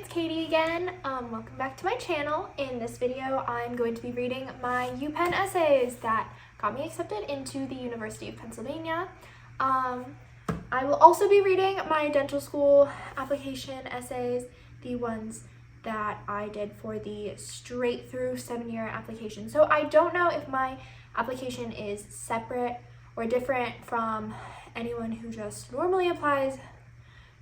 it's Katie again. Welcome back to my channel. In this video, I'm going to be reading my UPenn essays that got me accepted into the University of Pennsylvania. I will also be reading my dental school application essays, the ones that I did for the straight through 7-year application. So I don't know if my application is separate or different from anyone who just normally applies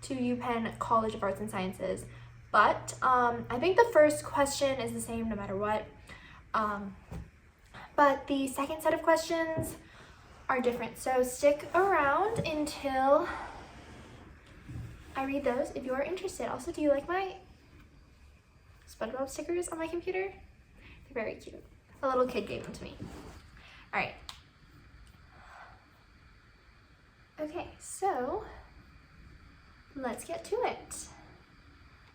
to UPenn College of Arts and Sciences, but I think the first question is the same no matter what, but the second set of questions are different, so stick around until I read those if you are interested. Also, do you like my SpongeBob stickers on my computer? They're very cute. A little kid gave them to me. All right. Okay, so let's get to it.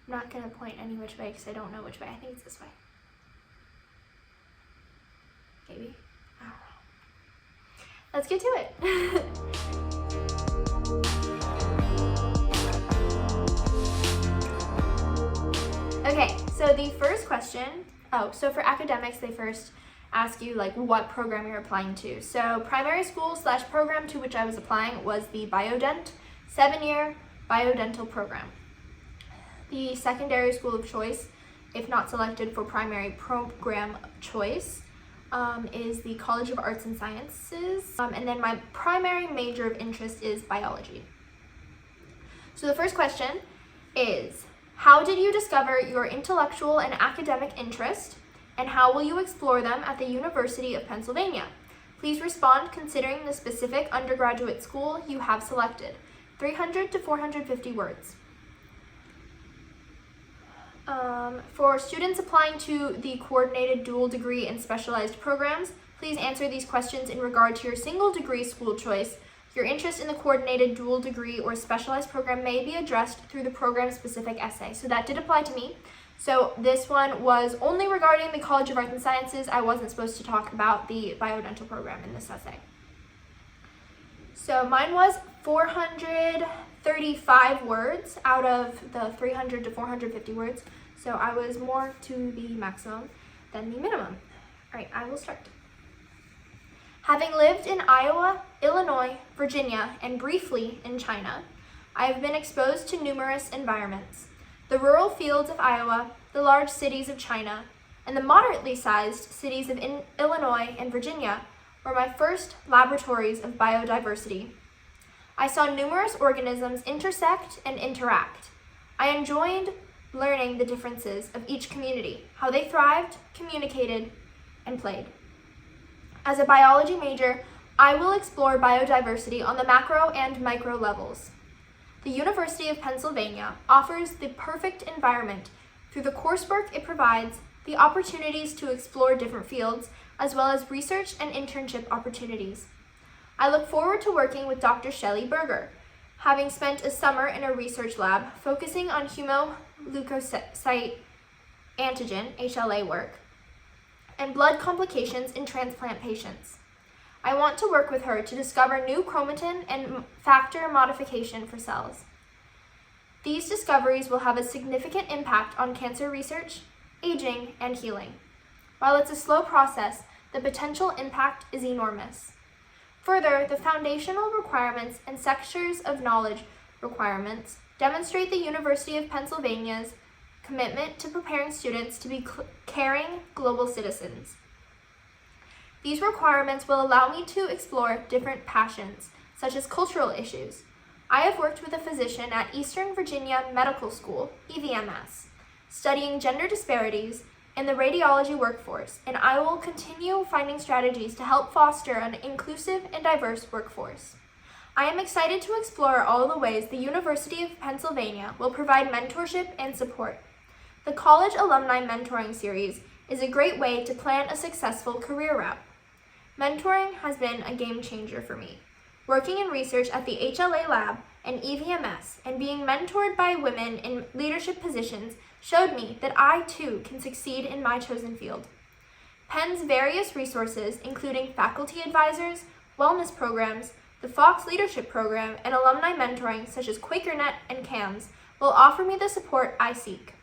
I'm not gonna point any which way because I don't know which way. I think it's this way. Maybe. I don't know. Let's get to it. Okay, so the first question, so for academics, they first ask you like what program you're applying to. So primary school / program to which I was applying was the Biodent 7-year biodental program. The secondary school of choice, if not selected for primary program choice, is the College of Arts and Sciences, and then my primary major of interest is biology. So the first question is, how did you discover your intellectual and academic interest, and how will you explore them at the University of Pennsylvania? Please respond considering the specific undergraduate school you have selected. 300 to 450 words. For students applying to the coordinated dual degree and specialized programs, please answer these questions in regard to your single degree school choice. Your interest in the coordinated dual degree or specialized program may be addressed through the program specific essay. So that did apply to me. So this one was only regarding the College of Arts and Sciences. I wasn't supposed to talk about the biodental program in this essay. So mine was 435 words out of the 300 to 450 words. So I was more to the maximum than the minimum. All right, I will start. Having lived in Iowa, Illinois, Virginia, and briefly in China, I have been exposed to numerous environments. The rural fields of Iowa, the large cities of China, and the moderately sized cities of Illinois and Virginia were my first laboratories of biodiversity. I saw numerous organisms intersect and interact. I enjoyed learning the differences of each community, how they thrived, communicated, and played. As a biology major, I will explore biodiversity on the macro and micro levels. The University of Pennsylvania offers the perfect environment through the coursework it provides, the opportunities to explore different fields, as well as research and internship opportunities. I look forward to working with Dr. Shelley Berger, having spent a summer in a research lab focusing on hemoleukocyte antigen, HLA work, and blood complications in transplant patients. I want to work with her to discover new chromatin and factor modification for cells. These discoveries will have a significant impact on cancer research, aging, and healing. While it's a slow process, the potential impact is enormous. Further, the foundational requirements and sectors of knowledge requirements demonstrate the University of Pennsylvania's commitment to preparing students to be caring global citizens. These requirements will allow me to explore different passions, such as cultural issues. I have worked with a physician at Eastern Virginia Medical School, EVMS, studying gender disparities in the radiology workforce, and I will continue finding strategies to help foster an inclusive and diverse workforce. I am excited to explore all the ways the University of Pennsylvania will provide mentorship and support. The College Alumni Mentoring Series is a great way to plan a successful career route. Mentoring has been a game changer for me. Working in research at the HLA lab and EVMS and being mentored by women in leadership positions showed me that I too can succeed in my chosen field. Penn's various resources, including faculty advisors, wellness programs, the Fox Leadership Program, and alumni mentoring such as QuakerNet and CAMS, will offer me the support I seek.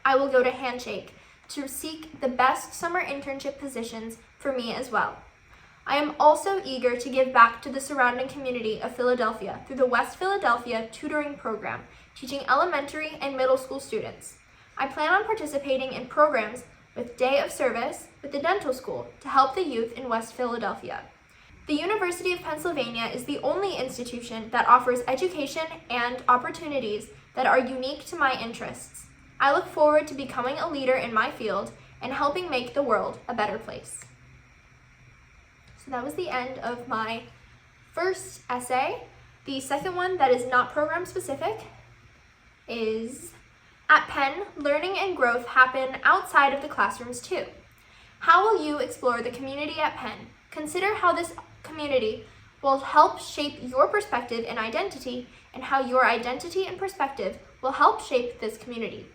I will go to Handshake to seek the best summer internship positions for me as well. I am also eager to give back to the surrounding community of Philadelphia through the West Philadelphia Tutoring Program, teaching elementary and middle school students. I plan on participating in programs with Day of Service with the dental school to help the youth in West Philadelphia. The University of Pennsylvania is the only institution that offers education and opportunities that are unique to my interests. I look forward to becoming a leader in my field and helping make the world a better place. So that was the end of my first essay. The second one that is not program specific is, at Penn, learning and growth happen outside of the classrooms too. How will you explore the community at Penn? Consider how this community will help shape your perspective and identity, and how your identity and perspective will help shape this community.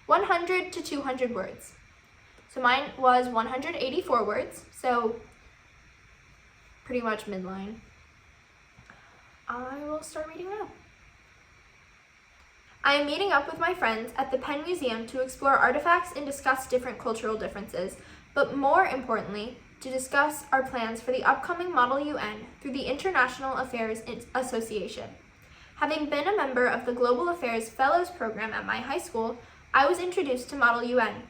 100 to 200 words. So mine was 184 words, so pretty much midline. I will start reading now. I am meeting up with my friends at the Penn Museum to explore artifacts and discuss different cultural differences, but more importantly, to discuss our plans for the upcoming Model UN through the International Affairs Association. Having been a member of the Global Affairs Fellows Program at my high school, I was introduced to Model UN.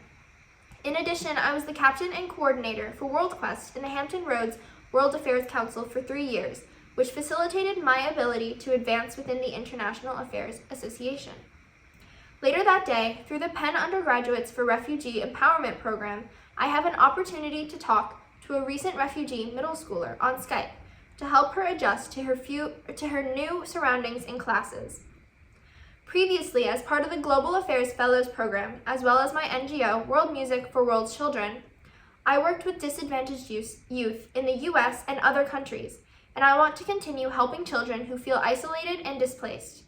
In addition, I was the captain and coordinator for WorldQuest in the Hampton Roads World Affairs Council for 3 years, which facilitated my ability to advance within the International Affairs Association. Later that day, through the Penn Undergraduates for Refugee Empowerment Program, I have an opportunity to talk to a recent refugee middle schooler on Skype to help her adjust to her new surroundings in classes. Previously, as part of the Global Affairs Fellows Program, as well as my NGO, World Music for World Children, I worked with disadvantaged youth in the US and other countries, and I want to continue helping children who feel isolated and displaced.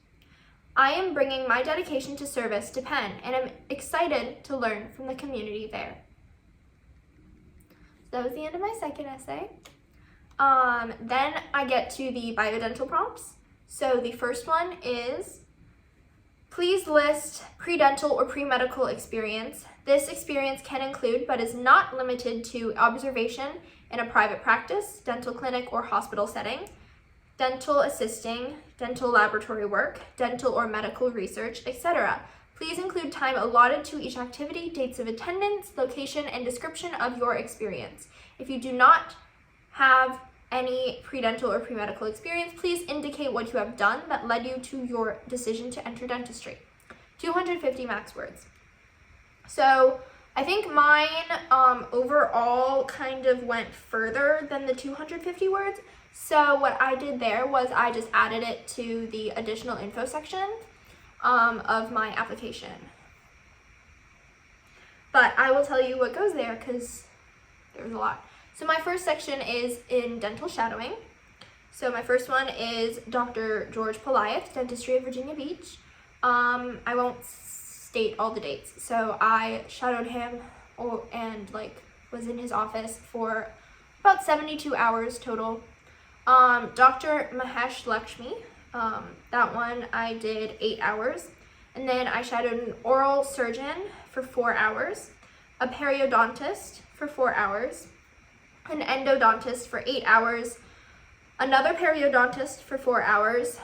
I am bringing my dedication to service to Penn, and I'm excited to learn from the community there. So that was the end of my second essay. Then I get to the biodental prompts. So the first one is, please list pre-dental or pre-medical experience. This experience can include, but is not limited to, observation in a private practice, dental clinic or hospital setting, dental assisting, dental laboratory work, dental or medical research, etc. Please include time allotted to each activity, dates of attendance, location, and description of your experience. If you do not have any pre-dental or pre-medical experience, please indicate what you have done that led you to your decision to enter dentistry. 250 max words. So I think mine overall kind of went further than the 250 words. So what I did there was I just added it to the additional info section of my application. But I will tell you what goes there because there's a lot. So my first section is in dental shadowing. So my first one is Dr. George Poliath, Dentistry of Virginia Beach. I won't state all the dates. So I shadowed him and was in his office for about 72 hours total. Dr. Mahesh Lakshmi, that one I did 8 hours. And then I shadowed an oral surgeon for 4 hours, a periodontist for 4 hours, an endodontist for 8 hours, another periodontist for 4 hours,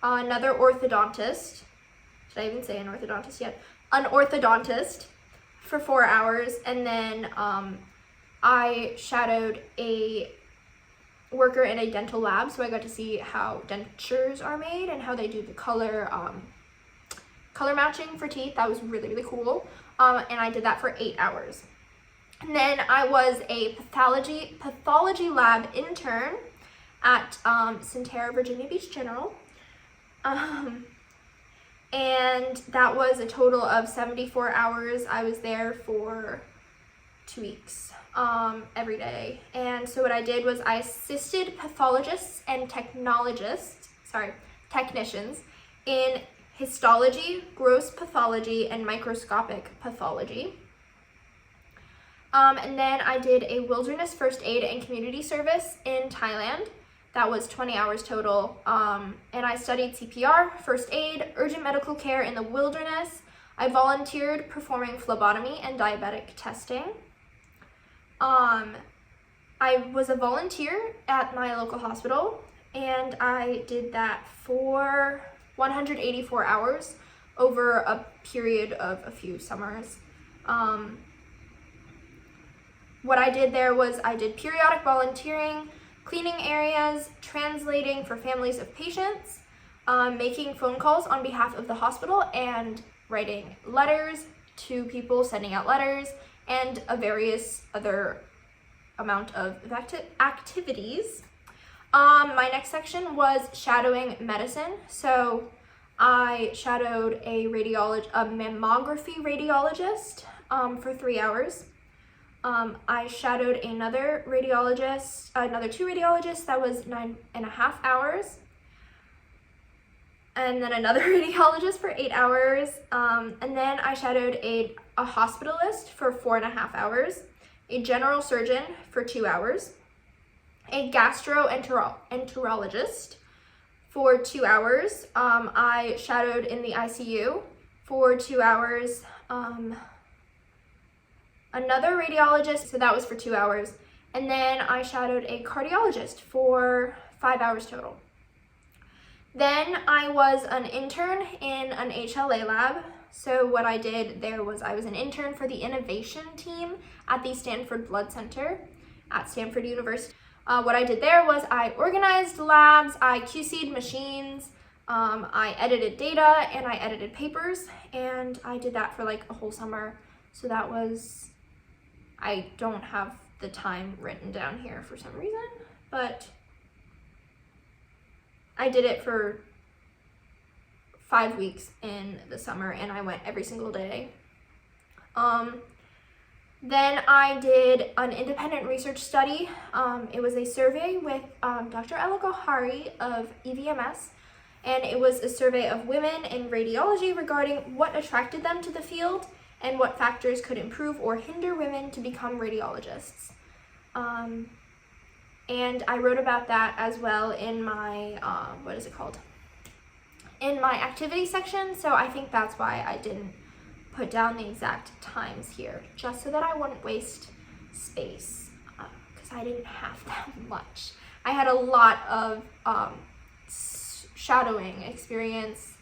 another orthodontist, should I even say an orthodontist yet? An orthodontist for 4 hours, and then I shadowed a worker in a dental lab, so I got to see how dentures are made and how they do the color matching for teeth. That was really, really cool, and I did that for 8 hours. And then I was a pathology lab intern at Centera Virginia Beach General. And that was a total of 74 hours. I was there for 2 weeks, every day. And so what I did was I assisted pathologists and technicians in histology, gross pathology, and microscopic pathology. And then I did a wilderness first aid and community service in Thailand. That was 20 hours total. And I studied CPR, first aid, urgent medical care in the wilderness. I volunteered performing phlebotomy and diabetic testing. I was a volunteer at my local hospital, and I did that for 184 hours over a period of a few summers. What I did there was I did periodic volunteering, cleaning areas, translating for families of patients, making phone calls on behalf of the hospital, and writing letters to people, sending out letters, and a various other amount of activities. My next section was shadowing medicine. So I shadowed a mammography radiologist for 3 hours. I shadowed another two radiologists, that was 9.5 hours. And then another radiologist for 8 hours. And then I shadowed a hospitalist for 4.5 hours, a general surgeon for 2 hours, a gastroenterologist for 2 hours. I shadowed in the ICU for 2 hours. Another radiologist, so that was for 2 hours. And then I shadowed a cardiologist for 5 hours total. Then I was an intern in an HLA lab. So what I did there was I was an intern for the innovation team at the Stanford Blood Center at Stanford University. What I did there was I organized labs, I QC'd machines, I edited data, and I edited papers, and I did that for like a whole summer. So that was, I don't have the time written down here for some reason, but I did it for 5 weeks in the summer, and I went every single day. Then I did an independent research study. It was a survey with Dr. Ella Gohari of EVMS, and it was a survey of women in radiology regarding what attracted them to the field and what factors could improve or hinder women to become radiologists. And I wrote about that as well in my, in my activity section, so I think that's why I didn't put down the exact times here, just so that I wouldn't waste space, because I didn't have that much. I had a lot of shadowing experience,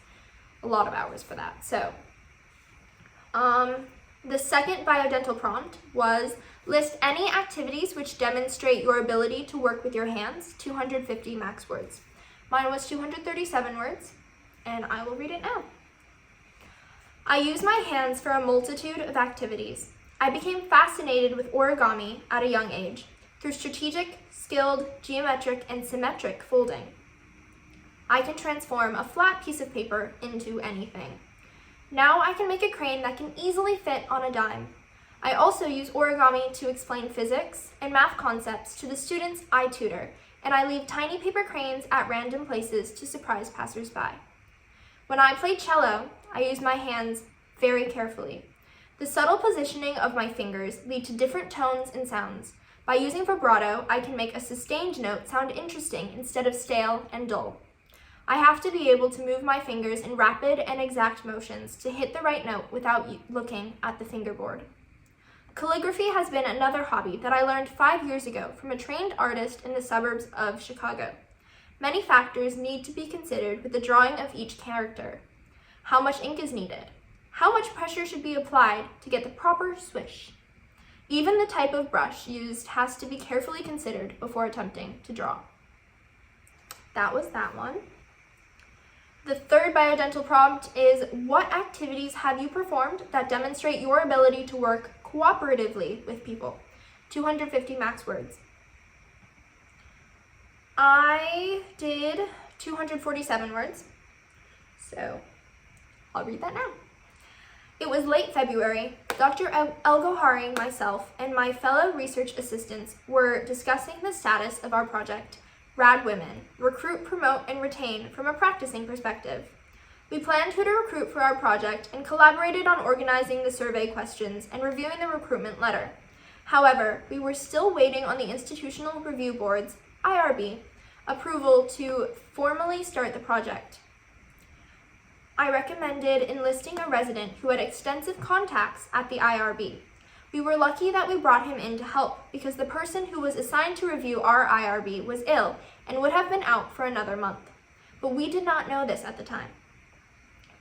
a lot of hours for that. So the second biodental prompt was list any activities which demonstrate your ability to work with your hands, 250 max words. Mine was 237 words, and I will read it now. I use my hands for a multitude of activities. I became fascinated with origami at a young age through strategic, skilled, geometric, and symmetric folding. I can transform a flat piece of paper into anything. Now I can make a crane that can easily fit on a dime. I also use origami to explain physics and math concepts to the students I tutor, and I leave tiny paper cranes at random places to surprise passersby. When I play cello, I use my hands very carefully. The subtle positioning of my fingers lead to different tones and sounds. By using vibrato, I can make a sustained note sound interesting instead of stale and dull. I have to be able to move my fingers in rapid and exact motions to hit the right note without looking at the fingerboard. Calligraphy has been another hobby that I learned 5 years ago from a trained artist in the suburbs of Chicago. Many factors need to be considered with the drawing of each character. How much ink is needed? How much pressure should be applied to get the proper swish? Even the type of brush used has to be carefully considered before attempting to draw. That was that one. The third biodental prompt is, what activities have you performed that demonstrate your ability to work cooperatively with people? 250 max words. I did 247 words, so I'll read that now. It was late February. Dr. El Gohari, myself, and my fellow research assistants were discussing the status of our project, Rad Women, Recruit, Promote, and Retain from a practicing perspective. We planned who to recruit for our project and collaborated on organizing the survey questions and reviewing the recruitment letter. However, we were still waiting on the Institutional Review Board's, IRB, approval to formally start the project. I recommended enlisting a resident who had extensive contacts at the IRB. We were lucky that we brought him in to help because the person who was assigned to review our IRB was ill and would have been out for another month. But we did not know this at the time.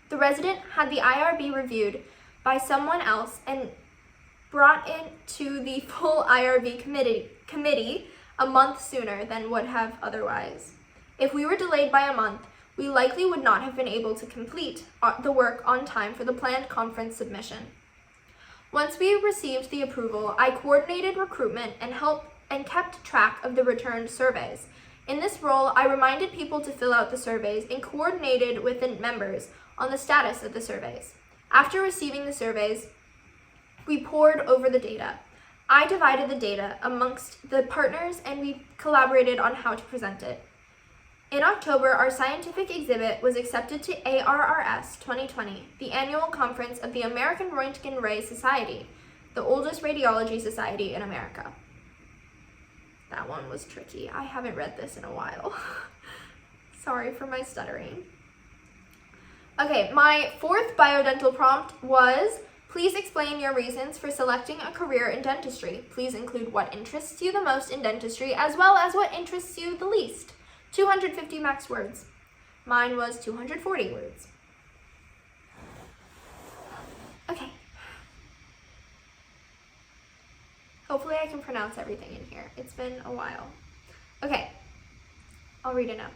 The resident had the IRB reviewed by someone else and brought it to the full IRB committee a month sooner than would have otherwise. If we were delayed by a month, we likely would not have been able to complete the work on time for the planned conference submission. Once we received the approval, I coordinated recruitment and kept track of the returned surveys. In this role, I reminded people to fill out the surveys and coordinated with the members on the status of the surveys. After receiving the surveys, we pored over the data. I divided the data amongst the partners and we collaborated on how to present it. In October, our scientific exhibit was accepted to ARRS 2020, the annual conference of the American Roentgen Ray Society, the oldest radiology society in America. That one was tricky. I haven't read this in a while. Sorry for my stuttering. Okay, my fourth biodental prompt was, please explain your reasons for selecting a career in dentistry. Please include what interests you the most in dentistry as well as what interests you the least. 250 max words. Mine was 240 words. Okay. Hopefully I can pronounce everything in here. It's been a while. Okay, I'll read it now.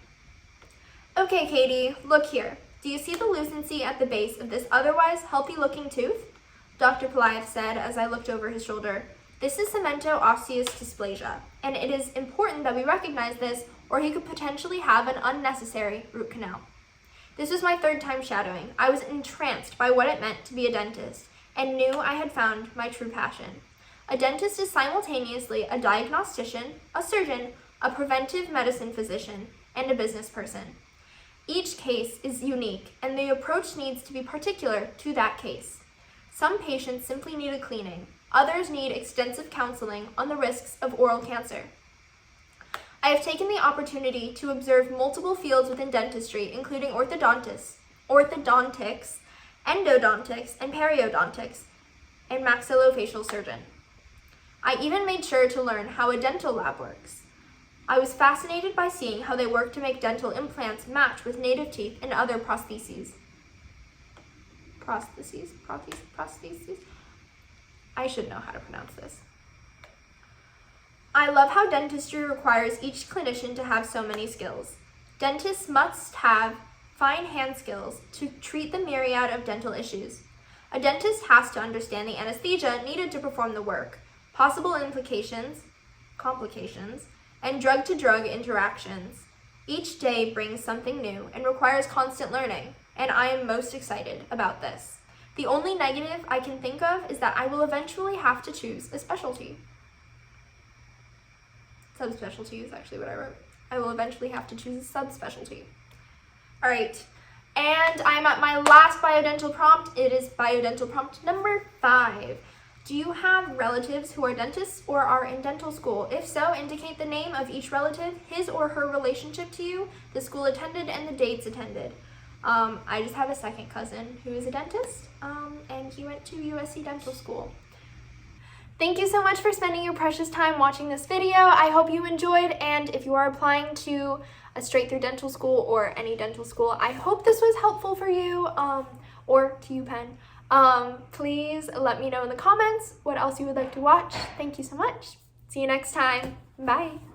Okay, Katie, look here. Do you see the lucency at the base of this otherwise healthy-looking tooth? Dr. Pelayev said as I looked over his shoulder. This is cemento osseous dysplasia, and it is important that we recognize this or he could potentially have an unnecessary root canal. This was my third time shadowing. I was entranced by what it meant to be a dentist and knew I had found my true passion. A dentist is simultaneously a diagnostician, a surgeon, a preventive medicine physician, and a business person. Each case is unique, and the approach needs to be particular to that case. Some patients simply need a cleaning. Others need extensive counseling on the risks of oral cancer. I have taken the opportunity to observe multiple fields within dentistry, including orthodontics, endodontics, and periodontics, and maxillofacial surgeon. I even made sure to learn how a dental lab works. I was fascinated by seeing how they work to make dental implants match with native teeth and other prostheses. Prostheses? I should know how to pronounce this. I love how dentistry requires each clinician to have so many skills. Dentists must have fine hand skills to treat the myriad of dental issues. A dentist has to understand the anesthesia needed to perform the work, possible complications, and drug-to-drug interactions. Each day brings something new and requires constant learning, and I am most excited about this. The only negative I can think of is that I will eventually have to choose a specialty. Subspecialty is actually what I wrote. I will eventually have to choose a subspecialty. All right, and I'm at my last biodental prompt. It is biodental prompt number 5. Do you have relatives who are dentists or are in dental school? If so, indicate the name of each relative, his or her relationship to you, the school attended, and the dates attended. I just have a second cousin who is a dentist, and he went to USC Dental School. Thank you so much for spending your precious time watching this video. I hope you enjoyed, and if you are applying to a straight-through dental school or any dental school, I hope this was helpful for you, or to UPenn. Please let me know in the comments what else you would like to watch. Thank you so much. See you next time. Bye.